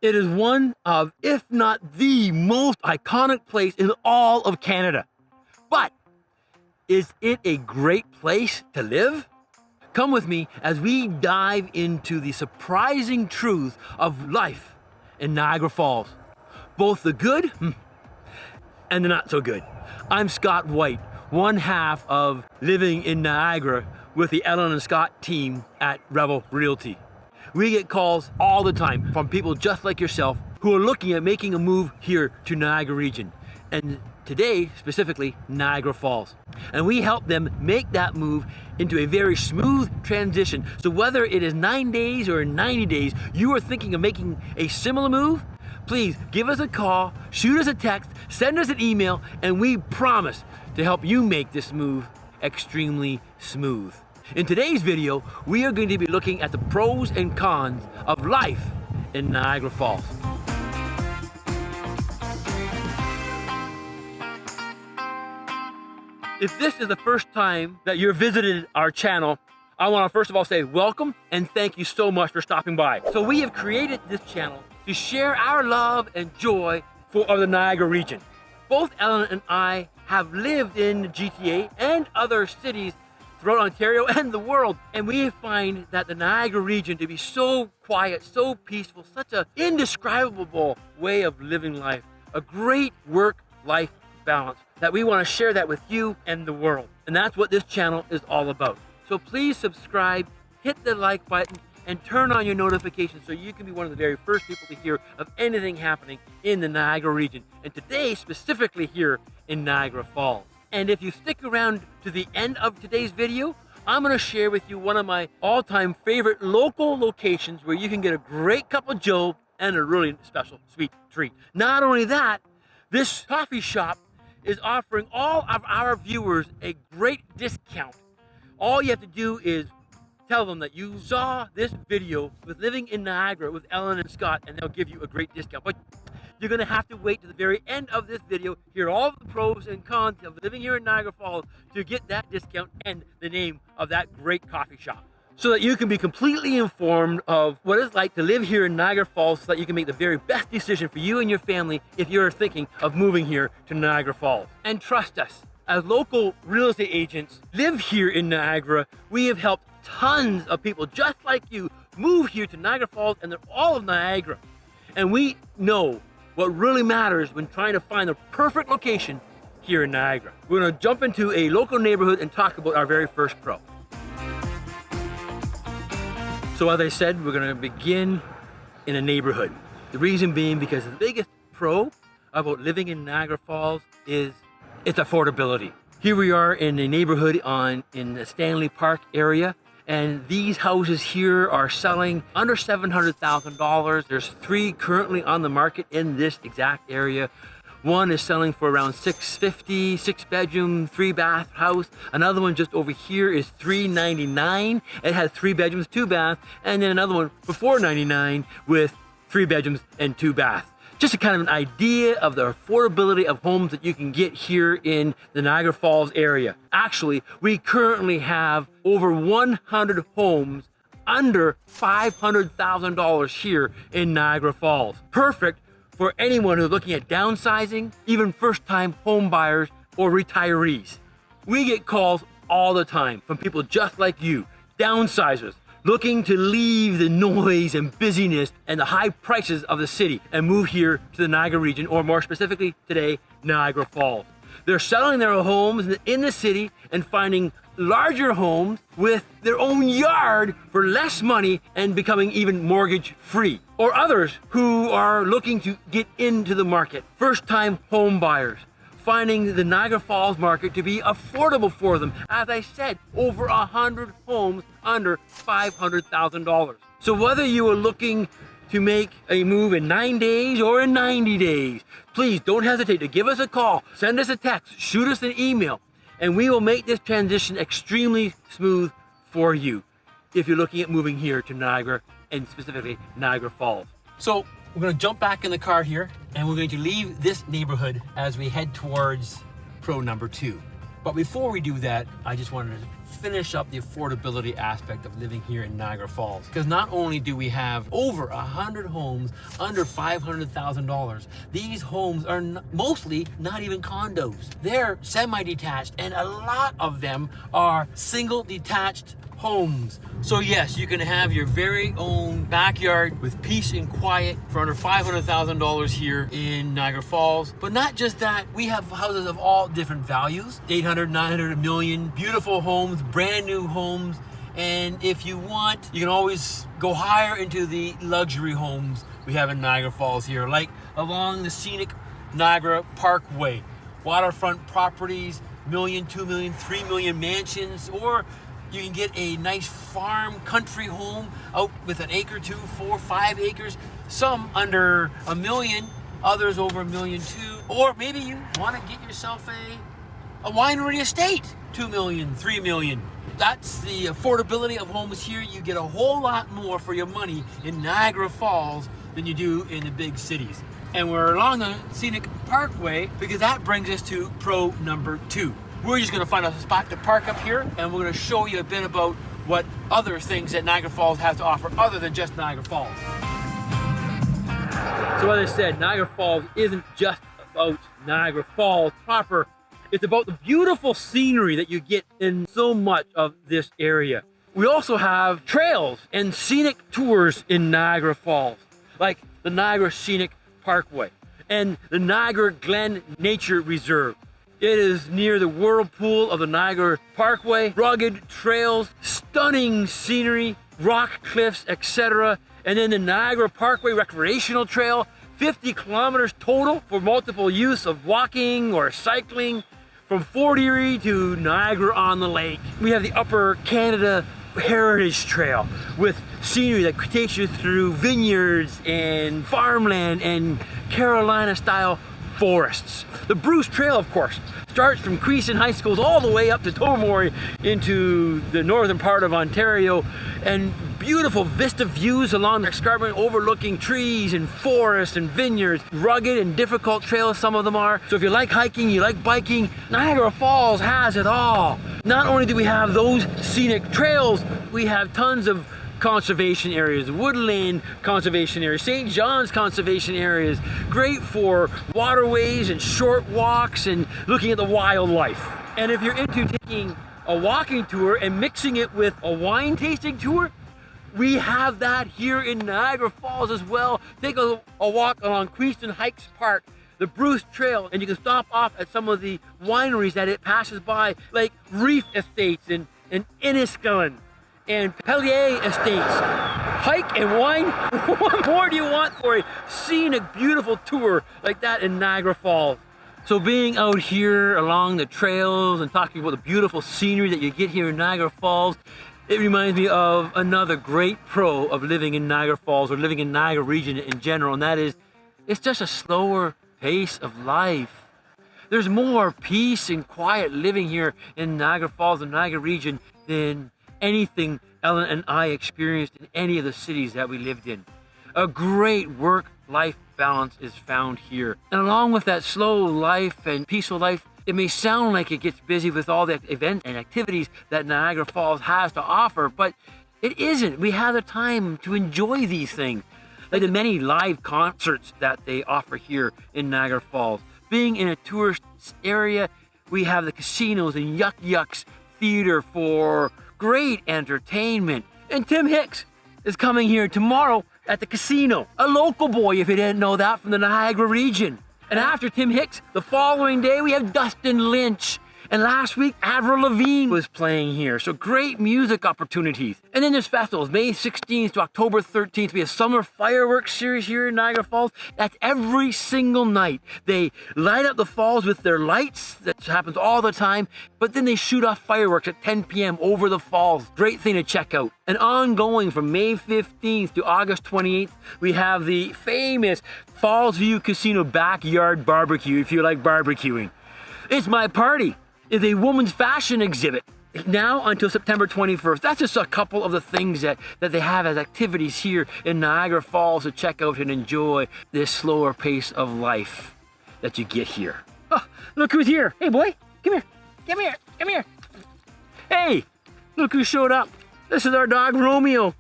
It is one of, if not the most iconic place in all of Canada. But is it a great place to live? Come with me as we dive into the surprising truth of life in Niagara Falls. Both the good and the not so good. I'm Scott White, one half of Living in Niagara with the Ellen and Scott team at Rebel Realty. We get calls all the time from people just like yourself who are looking at making a move here to Niagara region. And today, specifically, Niagara Falls. And we help them make that move into a very smooth transition. So whether it is 9 days or 90 days, you are thinking of making a similar move, please give us a call, shoot us a text, send us an email, and we promise to help you make this move extremely smooth. In today's video, we are going to be looking at the pros and cons of life in Niagara Falls. If this is the first time that you're visited our channel, I want to first of all say welcome and thank you so much for stopping by. So we have created this channel to share our love and joy of the Niagara region. Both Ellen and I have lived in the GTA and other cities throughout Ontario and the world, and we find that the Niagara region to be so quiet, so peaceful, such an indescribable way of living life, a great work-life balance, that we want to share that with you and the world. And that's what this channel is all about. So please subscribe, hit the like button, and turn on your notifications so you can be one of the very first people to hear of anything happening in the Niagara region, and today specifically here in Niagara Falls. And if you stick around to the end of today's video, I'm going to share with you one of my all-time favorite local locations where you can get a great cup of joe and a really special sweet treat. Not only that, this coffee shop is offering all of our viewers a great discount. All you have to do is tell them that you saw this video with Living in Niagara with Ellen and Scott, and they'll give you a great discount. But you're going to have to wait to the very end of this video, hear all the pros and cons of living here in Niagara Falls to get that discount and the name of that great coffee shop, so that you can be completely informed of what it's like to live here in Niagara Falls, so that you can make the very best decision for you and your family if you're thinking of moving here to Niagara Falls. And trust us, as local real estate agents live here in Niagara, we have helped tons of people just like you move here to Niagara Falls and all of Niagara. And we know what really matters when trying to find the perfect location here in Niagara. We're going to jump into a local neighborhood and talk about our very first pro. So as I said, we're going to begin in a neighborhood. The reason being because the biggest pro about living in Niagara Falls is its affordability. Here we are in a neighborhood in the Stanley Park area, and these houses here are selling under $700,000. There's 3 currently on the market in this exact area. One is selling for around $650, 6-bedroom, 3-bath house. Another one just over here is $399. It has 3 bedrooms, 2 baths, and then another one for $499 with 3 bedrooms and 2 baths. Just a kind of an idea of the affordability of homes that you can get here in the Niagara Falls area. Actually, we currently have over 100 homes under $500,000 here in Niagara Falls. Perfect for anyone who's looking at downsizing, even first-time home buyers or retirees. We get calls all the time from people just like you, downsizers, looking to leave the noise and busyness and the high prices of the city and move here to the Niagara region, or more specifically today, Niagara Falls. They're selling their homes in the city and finding larger homes with their own yard for less money and becoming even mortgage free. Or others who are looking to get into the market, first-time home buyers, finding the Niagara Falls market to be affordable for them. As I said, over 100 homes under $500,000. So whether you are looking to make a move in 9 days or in 90 days, please don't hesitate to give us a call, send us a text, shoot us an email, and we will make this transition extremely smooth for you if you're looking at moving here to Niagara, and specifically Niagara Falls. So we're going to jump back in the car here, and we're going to leave this neighborhood as we head towards pro number 2. But before we do that, I just wanted to finish up the affordability aspect of living here in Niagara Falls. Because not only do we have over 100 homes under $500,000, these homes are mostly not even condos. They're semi-detached, and a lot of them are single detached homes. So yes, you can have your very own backyard with peace and quiet for under $500,000 here in Niagara Falls. But not just that, we have houses of all different values, 800, 900, a million, beautiful homes, brand new homes. And if you want, you can always go higher into the luxury homes we have in Niagara Falls here, like along the scenic Niagara Parkway, waterfront properties, million, 2 million, 3 million mansions, or you can get a nice farm country home out with an acre, 2, 4, 5 acres, some under $1 million, others over $1 million too. Or maybe you want to get yourself a winery estate, 2 million, 3 million. That's the affordability of homes here. You get a whole lot more for your money in Niagara Falls than you do in the big cities. And we're along the scenic parkway because that brings us to pro number 2. We're just gonna find a spot to park up here, and we're gonna show you a bit about what other things that Niagara Falls has to offer other than just Niagara Falls. So as I said, Niagara Falls isn't just about Niagara Falls proper. It's about the beautiful scenery that you get in so much of this area. We also have trails and scenic tours in Niagara Falls, like the Niagara Scenic Parkway and the Niagara Glen Nature Reserve. It is near the whirlpool of the Niagara Parkway, rugged trails, stunning scenery, rock cliffs, etc. And then the Niagara Parkway Recreational Trail, 50 kilometers total for multiple use of walking or cycling from Fort Erie to Niagara-on-the-Lake. We have the Upper Canada Heritage Trail with scenery that takes you through vineyards and farmland and Carolina-style forests. The Bruce Trail, of course, starts from Creason High Schools all the way up to Tobermory into the northern part of Ontario, and beautiful vista views along the escarpment overlooking trees and forests and vineyards. Rugged and difficult trails, some of them are. So if you like hiking, you like biking, Niagara Falls has it all. Not only do we have those scenic trails, we have tons of conservation areas, woodland conservation areas, St. John's conservation areas, great for waterways and short walks and looking at the wildlife. And if you're into taking a walking tour and mixing it with a wine tasting tour, we have that here in Niagara Falls as well. Take a walk along Queenston Hikes Park, the Bruce Trail, and you can stop off at some of the wineries that it passes by, like Reef Estates and Inniskillen and Pellier Estates. Hike and wine, what more do you want for a scenic, beautiful tour like that in Niagara Falls? So being out here along the trails and talking about the beautiful scenery that you get here in Niagara Falls, it reminds me of another great pro of living in Niagara Falls or living in Niagara region in general, and that is, it's just a slower pace of life. There's more peace and quiet living here in Niagara Falls and Niagara region than anything Ellen and I experienced in any of the cities that we lived in. A great work-life balance is found here. And along with that slow life and peaceful life, it may sound like it gets busy with all the events and activities that Niagara Falls has to offer, but it isn't. We have the time to enjoy these things, like the many live concerts that they offer here in Niagara Falls. Being in a tourist area, we have the casinos and Yuck Yucks Theater for great entertainment. And Tim Hicks is coming here tomorrow at the casino. A local boy, if you didn't know that, from the Niagara region. And after Tim Hicks, the following day, we have Dustin Lynch. And last week, Avril Lavigne was playing here. So great music opportunities. And then there's festivals. May 16th to October 13th, we have summer fireworks series here in Niagara Falls. That's every single night. They light up the falls with their lights. That happens all the time. But then they shoot off fireworks at 10 p.m. over the falls. Great thing to check out. And ongoing from May 15th to August 28th, we have the famous Falls View Casino Backyard Barbecue, if you like barbecuing. It's my party. Is a woman's fashion exhibit now until September 21st. That's just a couple of the things that they have as activities here in Niagara Falls to check out and enjoy this slower pace of life that you get here. Oh, look who's here. Hey boy, come here. come here, come here. Hey, look who showed up. This is our dog, Romeo.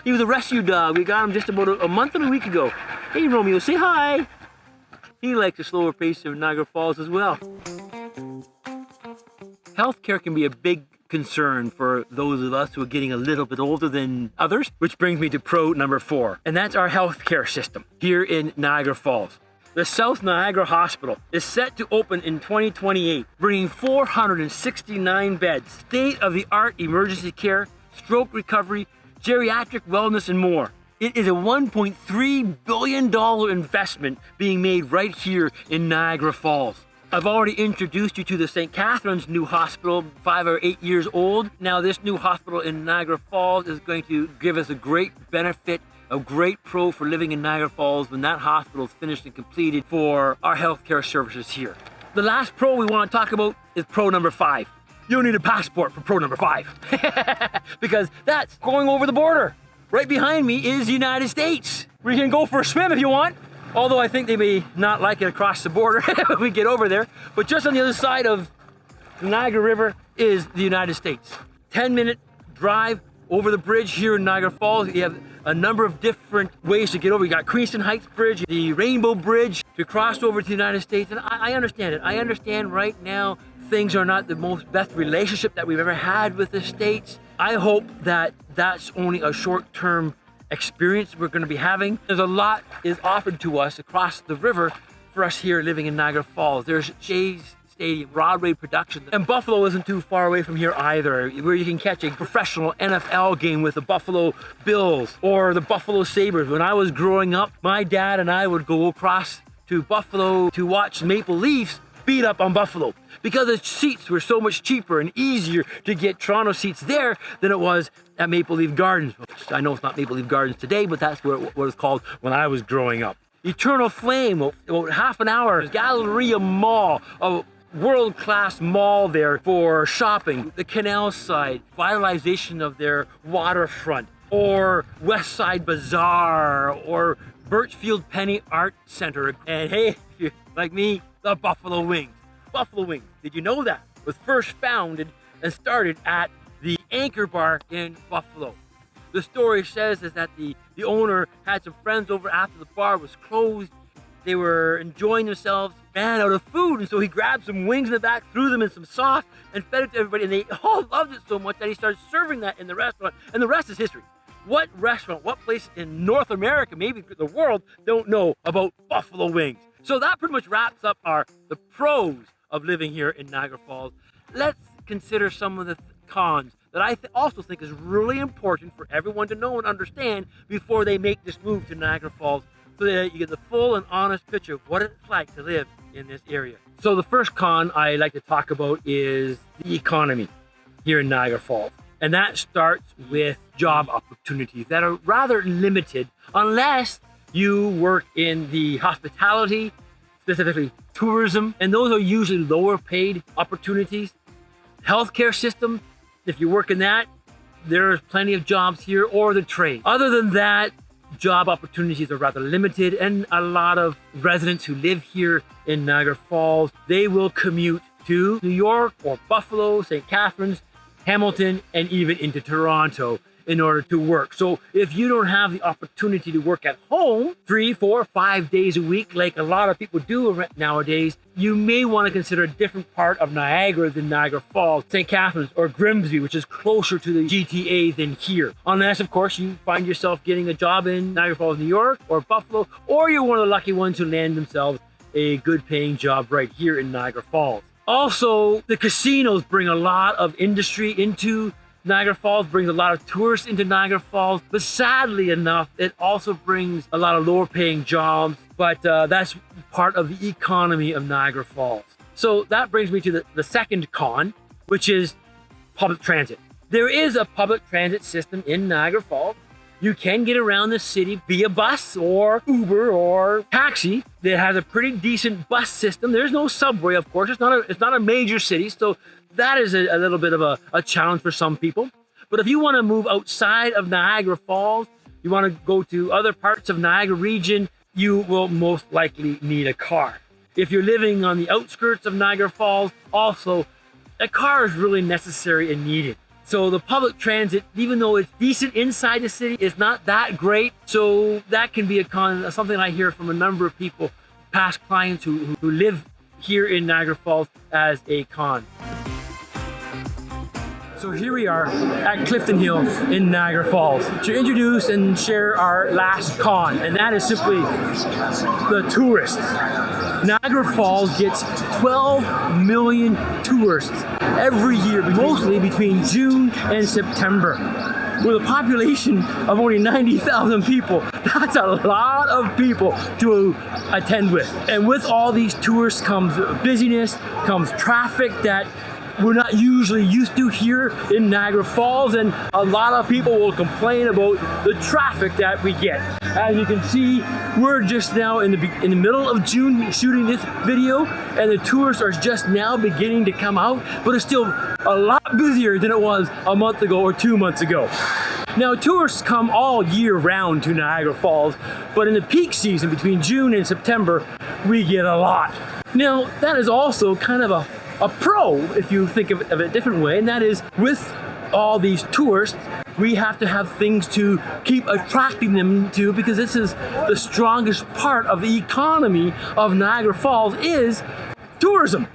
He was a rescue dog. We got him just about a month and a week ago. Hey, Romeo, say hi. He likes the slower pace of Niagara Falls as well. Healthcare can be a big concern for those of us who are getting a little bit older than others, which brings me to pro number 4, and that's our healthcare system here in Niagara Falls. The South Niagara Hospital is set to open in 2028, bringing 469 beds, state-of-the-art emergency care, stroke recovery, geriatric wellness, and more. It is a $1.3 billion investment being made right here in Niagara Falls. I've already introduced you to the St. Catharines new hospital, 5 or 8 years old. Now this new hospital in Niagara Falls is going to give us a great benefit, a great pro for living in Niagara Falls when that hospital is finished and completed for our healthcare services here. The last pro we want to talk about is pro number 5. You'll need a passport for pro number 5 because that's going over the border. Right behind me is the United States. We can go for a swim if you want. Although I think they may not like it across the border when we get over there. But just on the other side of the Niagara River is the United States. 10-minute drive over the bridge here in Niagara Falls. You have a number of different ways to get over. You got Queenston Heights Bridge, the Rainbow Bridge to cross over to the United States. And I understand it. I understand right now things are not the most best relationship that we've ever had with the States. I hope that that's only a short-term experience we're going to be having. There's a lot is offered to us across the river for us here living in Niagara Falls. There's Shay's Stadium, Broadway production, and Buffalo isn't too far away from here either, where you can catch a professional NFL game with the Buffalo Bills or the Buffalo Sabres. When I was growing up, my dad and I would go across to Buffalo to watch Maple Leafs beat up on Buffalo because the seats were so much cheaper and easier to get Toronto seats there than it was at Maple Leaf Gardens. I know it's not Maple Leaf Gardens today, but that's what it was called when I was growing up. Eternal Flame, about half an hour. Galleria Mall, a world-class mall there for shopping. The canal side, vitalization of their waterfront, or West Side Bazaar, or Birchfield Penny Art Center. And hey, if you're like me, the Buffalo Wings. Buffalo Wings, did you know that? Was first founded and started at the Anchor Bar in Buffalo. The story says is that the owner had some friends over after the bar was closed. They were enjoying themselves, ran out of food, and so he grabbed some wings in the back, threw them in some sauce, and fed it to everybody, and they all loved it so much that he started serving that in the restaurant, and the rest is history. What restaurant, what place in North America, maybe the world, don't know about Buffalo Wings? So that pretty much wraps up the pros of living here in Niagara Falls. Let's consider some of the cons that I also think is really important for everyone to know and understand before they make this move to Niagara Falls, so that you get the full and honest picture of what it's like to live in this area. So the first con I like to talk about is the economy here in Niagara Falls. And that starts with job opportunities that are rather limited unless you work in the hospitality, specifically tourism, and those are usually lower paid opportunities. Healthcare system, if you work in that, there's plenty of jobs here, or the trade. Other than that, job opportunities are rather limited, and a lot of residents who live here in Niagara Falls, they will commute to New York or Buffalo, St. Catharines, Hamilton, and even into Toronto in order to work. So if you don't have the opportunity to work at home 3, 4, 5 days a week, like a lot of people do nowadays, you may want to consider a different part of Niagara than Niagara Falls, St. Catharines, or Grimsby, which is closer to the GTA than here. Unless, of course, you find yourself getting a job in Niagara Falls, New York, or Buffalo, or you're one of the lucky ones who land themselves a good paying job right here in Niagara Falls. Also, the casinos bring a lot of industry into Niagara Falls, brings a lot of tourists into Niagara Falls, but sadly enough, it also brings a lot of lower paying jobs, but that's part of the economy of Niagara Falls. So that brings me to the second con, which is public transit. There is a public transit system in Niagara Falls. You can get around the city via bus or Uber or taxi that has a pretty decent bus system. There's no subway, of course. It's not a major city, so that is a little bit of a challenge for some people. But if you want to move outside of Niagara Falls, you want to go to other parts of Niagara region, you will most likely need a car. If you're living on the outskirts of Niagara Falls, also the car is really necessary and needed. So the public transit, even though it's decent inside the city, is not that great. So that can be a con, something I hear from a number of people, past clients who live here in Niagara Falls, as a con. So here we are at Clifton Hill in Niagara Falls to introduce and share our last con, and that is simply the tourists. Niagara Falls gets 12 million tourists every year, mostly between June and September. With a population of only 90,000 people, that's a lot of people to attend with. And with all these tourists comes busyness, comes traffic that we're not usually used to here in Niagara Falls, and a lot of people will complain about the traffic that we get. As you can see, we're just now in the middle of June shooting this video, and the tourists are just now beginning to come out, but it's still a lot busier than it was a month ago or 2 months ago. Now, tourists come all year round to Niagara Falls, but in the peak season between June and September, we get a lot. Now, that is also kind of a pro, if you think of it a different way, and that is, with all these tourists, we have to have things to keep attracting them to, because this is the strongest part of the economy of Niagara Falls, is tourism.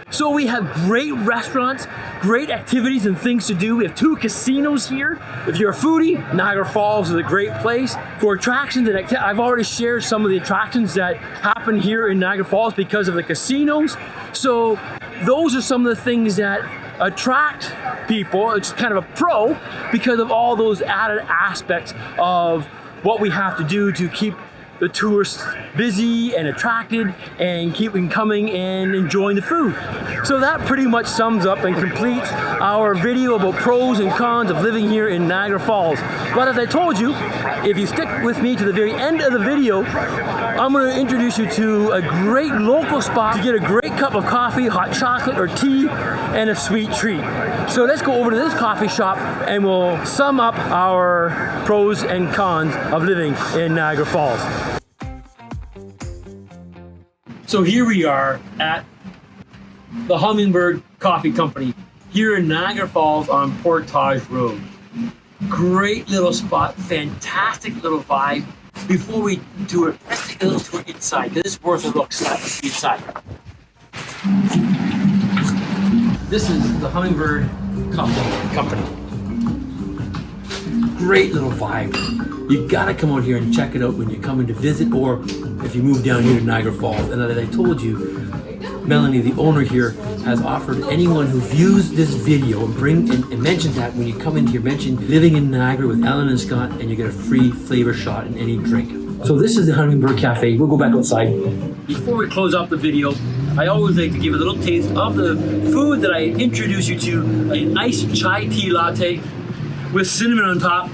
So we have great restaurants, great activities and things to do. We have 2 casinos here. If you're a foodie, Niagara Falls is a great place. For attractions and I've already shared some of the attractions that happen here in Niagara Falls because of the casinos. So those are some of the things that attract people. It's kind of a pro because of all those added aspects of what we have to do to keep the tourists busy and attracted and keep them coming and enjoying the food. So that pretty much sums up and completes our video about pros and cons of living here in Niagara Falls. But as I told you, if you stick with me to the very end of the video, I'm going to introduce you to a great local spot to get a great cup of coffee, hot chocolate or tea, and a sweet treat. So let's go over to this coffee shop and we'll sum up our pros and cons of living in Niagara Falls. So here we are at the Hummingbird Coffee Company here in Niagara Falls on Portage Road. Great little spot, fantastic little vibe. Before we do it, let's take a little tour inside, because it's worth a look inside. This is the Hummingbird Coffee Company. Great little vibe. You gotta come out here and check it out when you're coming to visit, or if you move down here to Niagara Falls. And as I told you, Melanie, the owner here, has offered anyone who views this video and mentions that when you come in here, mention living in Niagara with Ellen and Scott, and you get a free flavor shot in any drink. So this is the Hummingbird Cafe. We'll go back outside. Before we close off the video, I always like to give a little taste of the food that I introduce you to. A nice chai tea latte with cinnamon on top.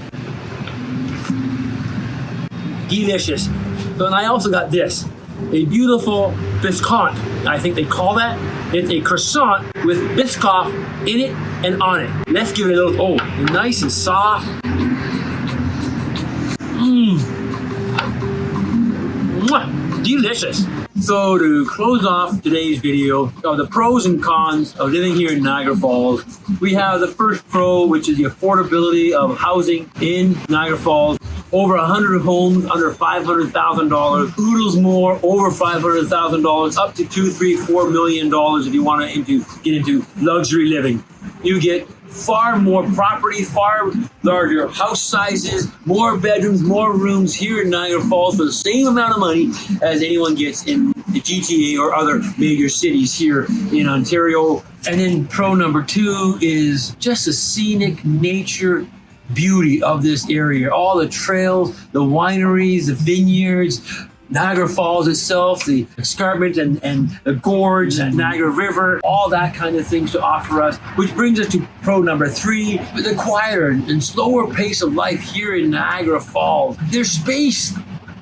Delicious. So, and I also got this, a beautiful biscuit, I think they call that. It's a croissant with Biscoff in it and on it. Let's give it a little, nice and soft. Mwah, delicious. So to close off today's video of the pros and cons of living here in Niagara Falls, we have the first pro, which is the affordability of housing in Niagara Falls. Over 100 homes under $500,000. Oodles more, over $500,000, up to $2, $3, $4 million if you want to get into luxury living. You get far more property, far larger house sizes, more bedrooms, more rooms here in Niagara Falls for the same amount of money as anyone gets in the GTA or other major cities here in Ontario. And then pro number 2 is just the scenic nature beauty of this area. All the trails, the wineries, the vineyards, Niagara Falls itself, the escarpment and the gorge, and Niagara River, all that kind of things to offer us. Which brings us to pro number 3, the quieter and slower pace of life here in Niagara Falls. There's space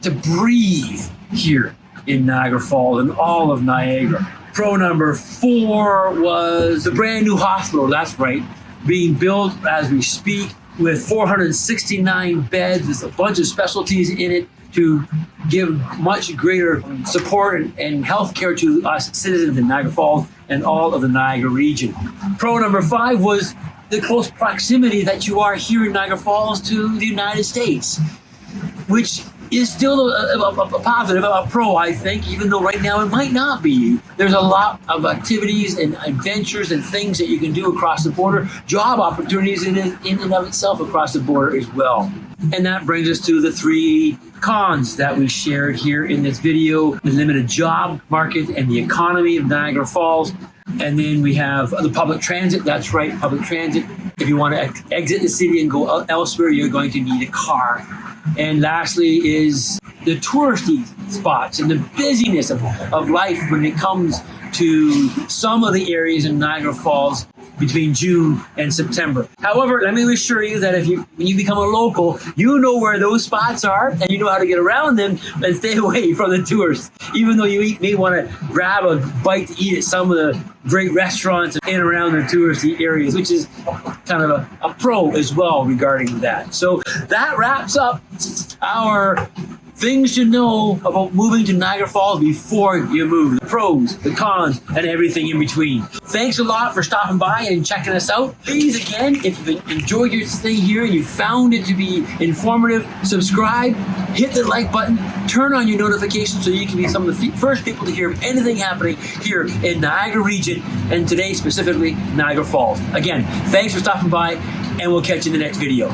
to breathe here in Niagara Falls and all of Niagara. Pro number 4 was the brand new hospital, that's right, being built as we speak, with 469 beds. There's a bunch of specialties in it to give much greater support and health care to us citizens in Niagara Falls and all of the Niagara region. Pro number 5 was the close proximity that you are here in Niagara Falls to the United States, which is still a positive, a pro, I think, even though right now it might not be. There's a lot of activities and adventures and things that you can do across the border, job opportunities in and of itself across the border as well. And that brings us to the 3 cons that we shared here in this video: the limited job market and the economy of Niagara Falls. And then we have the public transit. That's right, public transit. If you want to exit the city and go elsewhere, you're going to need a car. And lastly is the touristy spots and the busyness of life when it comes to some of the areas in Niagara Falls between June and September. However, let me assure you that when you become a local, you know where those spots are and you know how to get around them and stay away from the tourists. Even though you may want to grab a bite to eat at some of the great restaurants in and around the touristy areas, which is kind of a pro as well regarding that. So that wraps up our things to know about moving to Niagara Falls before you move. The pros, the cons, and everything in between. Thanks a lot for stopping by and checking us out. Please, again, if you've enjoyed your stay here and you found it to be informative, subscribe, hit the like button, turn on your notifications so you can be some of the first people to hear of anything happening here in Niagara region, and today specifically Niagara Falls. Again, thanks for stopping by, and we'll catch you in the next video.